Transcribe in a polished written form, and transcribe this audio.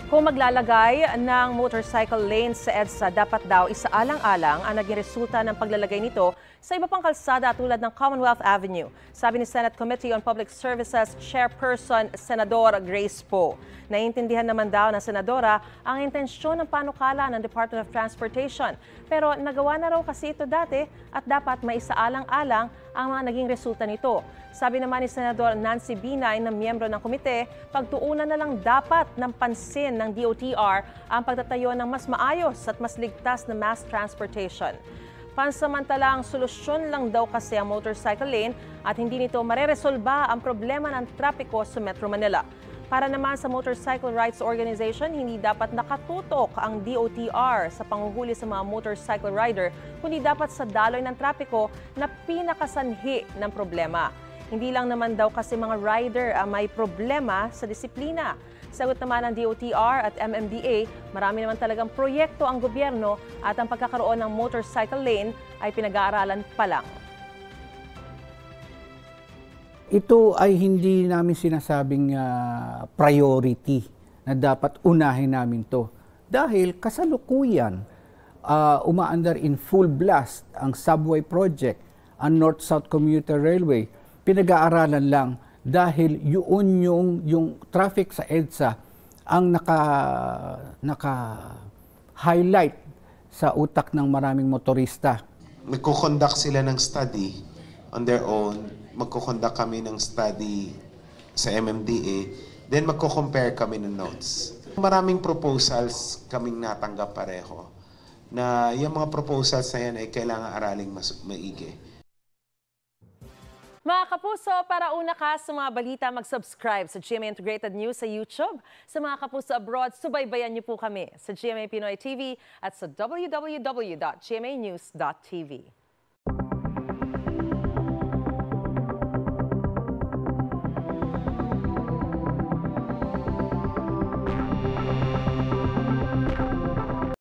Kung maglalagay ng motorcycle lane sa EDSA, dapat daw isaalang-alang ang naging resulta ng paglalagay nito sa iba pang kalsada tulad ng Commonwealth Avenue. Sabi ni Senate Committee on Public Services Chairperson Senador Grace Poe. Naiintindihan naman daw ng senadora ang intensyon ng panukala ng Department of Transportation. Pero nagawa na raw kasi ito dati at dapat maisaalang-alang ang mga naging resulta nito. Sabi naman ni Senador Nancy Binay na miyembro ng komite, pagtuunan na lang dapat ng pansin ng DOTR ang pagtatayo ng mas maayos at mas ligtas na mass transportation. Pansamantalang solusyon lang daw kasi ang motorcycle lane at hindi nito mareresolba ang problema ng trapiko sa Metro Manila. Para naman sa Motorcycle Rights Organization, hindi dapat nakatutok ang DOTR sa panghuhuli sa mga motorcycle rider, kundi dapat sa daloy ng trapiko na pinakasanhi ng problema. Hindi lang naman daw kasi mga rider ang may problema sa disiplina. Sagot naman ng DOTR at MMDA, marami naman talagang proyekto ang gobyerno at ang pagkakaroon ng motorcycle lane ay pinag-aaralan pa lang. Ito ay hindi namin sinasabing priority na dapat unahin namin to. Dahil kasalukuyan, umaandar in full blast ang subway project, ang North-South Commuter Railway. Pinag-aaralan lang dahil yun yung traffic sa EDSA ang naka-highlight sa utak ng maraming motorista. Magkukonduct sila ng study on their own. Magkukonduct kami ng study sa MMDA. Then magko-compare kami ng notes. Maraming proposals kaming natanggap pareho na yung mga proposals na yan ay kailangan araling mas maigi. Mga kapuso, para una ka sa mga balita, mag-subscribe sa GMA Integrated News sa YouTube. Sa mga kapuso abroad, subaybayan niyo po kami sa GMA Pinoy TV at sa www.gmanews.tv.